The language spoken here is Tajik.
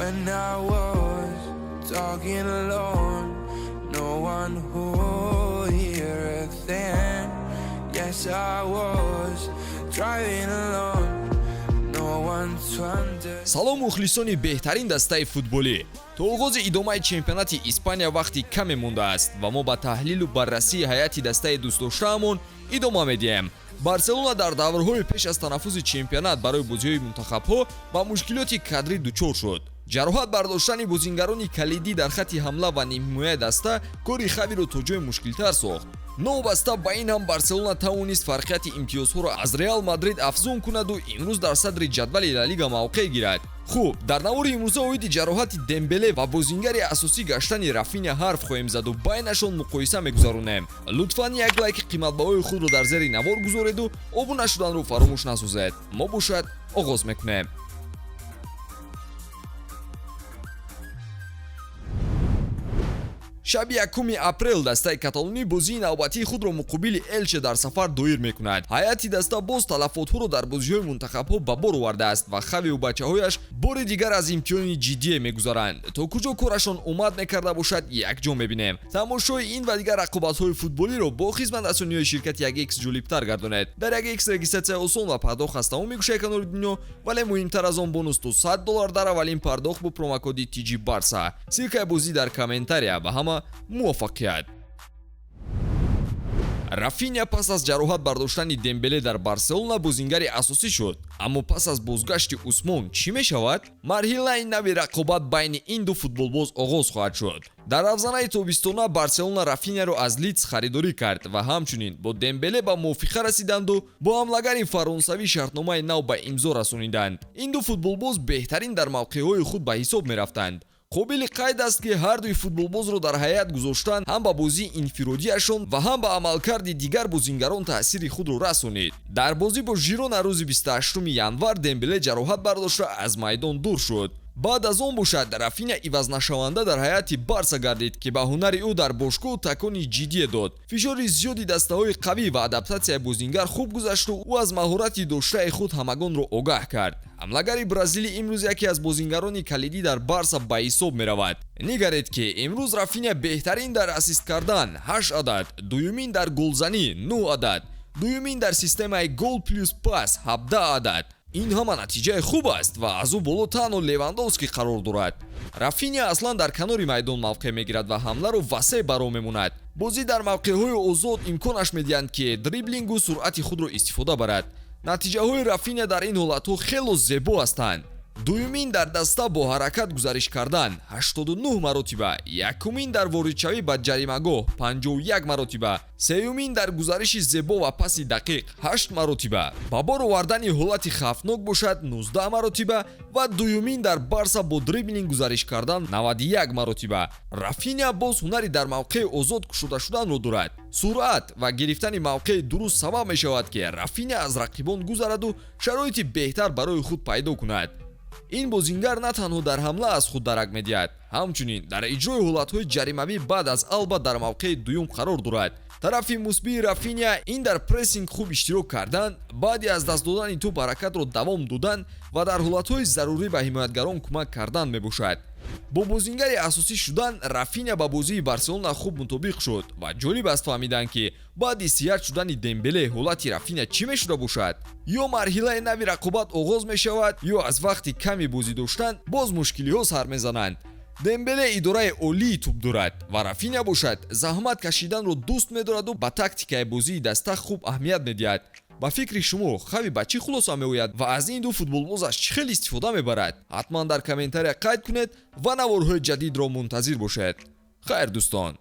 when I was talking alone, no one would hear a thing. Yes, I was driving alone, no one to understand. салом мухлисони беҳтарин дастаи футболӣ. то оғози идомаи чемпионати Испания вақти каме мондааст ва мо ба таҳлилу баррасии ҳайати дастаи дӯстдоштаамон идома медиҳем. барселона дар даврҳои пеш аз танаффузи чемпионат барои бозиҳои мунтахабҳо ба мушкилоти кадрӣ дучор шуд. ҷароҳат бардоштани бозингарони калидӣ дар хатти ҳамла ва нимҳимояи даста кори хавиро то ҷое мушкилтар сохт. новобаста ба ин ҳам барселона тавонист фарқияти имтиёзҳоро аз реал мадрид афзун кунаду имрӯз дар садри ҷадвали ла лига мавқеъ гирад. хуб, дар навори имрӯза оиди ҷароҳати дембеле ва бозингари асосӣ гаштани рафиня ҳарф хоҳем заду байнашон муқоиса мегузаронем. лутфан як лайки қиматбаҳои худро дар зери навор гузореду обуна шуданро фаромӯш насозед. мо бошад оғоз мекунем. шаби 1 апрел дастаи каталонӣ бозии навбатии худро муқобили элче дар сафар доир мекунад. ҳайати даста боз талафотҳоро дар бозиҳои мунтахабҳо ба бор овардааст ва хавиву бачаҳояш бори дигар аз имтиҳони ҷиддие мегузаранд. то куҷо корашон омад мекарда бошад якҷо мебинем. тамошои ин ва дигар рақобатҳои футболиро бо хизматрасониҳои ширкати 1x ҷолибтар гардонед. дар 1x регистратсия осон ва пардохт аз тамоми гӯшаи канори дунё, вале муҳимтар аз он бонус то $100 дар аввалин пардохт бо промокоди TG Barca. силкаи бозӣ дар комментария ва ҳама муваффақият. рафиня пас аз ҷароҳат бардоштани дембеле дар барселона бозингари асосӣ шуд. аммо пас аз бозгашти усмон чӣ мешавад? марҳилаи нави рақобат байни ин ду футболбоз оғоз хоҳад шуд. дар равзанаи тобистона барселона рафиняро аз Лидс харидорӣ кард ва ҳамчунин бо дембеле ба мувофиқа расиданду бо ҳамлагари фаронсавӣ шартномаи нав ба имзо расониданд. ин ду футболбоз беҳтарин дар мавқеъҳои худ ба ҳисоб мерафтанд. қобили қайд аст ки ҳар дуи футболбозро дар ҳайат гузоштан ҳам ба бозии инфиродиашон ва ҳам ба амалкарди дигар бозингарон таъсири худро расонид. дар бозӣ бо Жирона рӯзи 28 январ дембеле ҷароҳат бардошта аз майдон дур шуд. баъд аз он бошад рафиня ивазнашаванда дар ҳайати Барса гардид ки ба ҳунари ӯ дар бошгоҳ такони ҷиддие дод. фишори зиёди дастаҳои қавӣ ва адаптатсияи бозингар хуб гузашту ӯ аз маҳорати доштаи худ ҳамагонро огаҳ кард. ҳамлагари бразилӣ имрӯз яке аз бозингарони калидӣ дар Барса ба ҳисоб меравад. нигаред ки имрӯз рафиня беҳтарин дар ассист кардан 8 адад, дуюмин дар голзанӣ 9 адад, дуюмин дар системаи гол плюс пас 17 адад. ин ҳама натиҷаи хуб аст ва аз ӯ боло танҳо Левандовски қарор дорад. рафиня аслан дар канори майдон мавқеъ мегирад ва ҳамларо васеъ баро мемонад. бозӣ дар мавқеъҳои озод имконаш медиҳанд ки дриблингу суръати худро истифода барад. натиҷаҳои рафиня дар ин ҳолатҳо хело зебо ҳастанд. дуюмин дар даста бо ҳаракат гузариш кардан 89 маротиба, якумин дар воридшавӣ ба ҷаримагоҳ 51 маротиба, сеюмин дар гузариши зебо ва паси дақиқ 8 маротиба, ба бор овардани ҳолати хавфнок бошад 19 маротиба ва дуюмин дар Барса бо дриблинг гузариш кардан 91 маротиба. рафиня боз ҳунари дар мавқеъи озод кушода шуданро дорад. суръат ва гирифтани мавқеъи дуруст сабаб мешавад ки рафиня аз рақибон гузараду шароити беҳтар барои худ пайдо кунад. ин бозингар на танҳо дар ҳамла аз худ дарак медиҳад, ҳамчунин дар иҷрои ҳолатҳои ҷаримавӣ баъд аз алба дар мавқеъи дуюм қарор дорад. тарафи мусбии рафиня ин дар прессинг хуб иштирок кардан, баъди аз даст додани тӯб ҳаракатро давом додан ва дар ҳолатҳои зарурӣ ба ҳимоятгарон кӯмак кардан мебошад. бо бозингари асосӣ шудан рафиня ба бозии барселона хуб мутобиқ шуд ва ҷолиб аст фаҳмидан ки баъди сият шудани дембеле ҳолати рафиня чӣ мешуда бошад. ё марҳилаи нави рақобат оғоз мешавад, ё аз вақти ками бозӣ доштан боз мушкилиҳо сар мезананд. дембеле идораи олии тӯб дорад ва рафиня бошад заҳмат кашиданро дӯст медораду ба тактикаи бозии даста хуб аҳамият медиҳад. ба фикри шумо хави ба чӣ хулоса меояд ва аз ин ду футболбоз аз чӣ хел истифода мебарад? ҳатман дар комментария қайд кунед ва наворҳои ҷадидро мунтазир бошед. хайр дӯстон.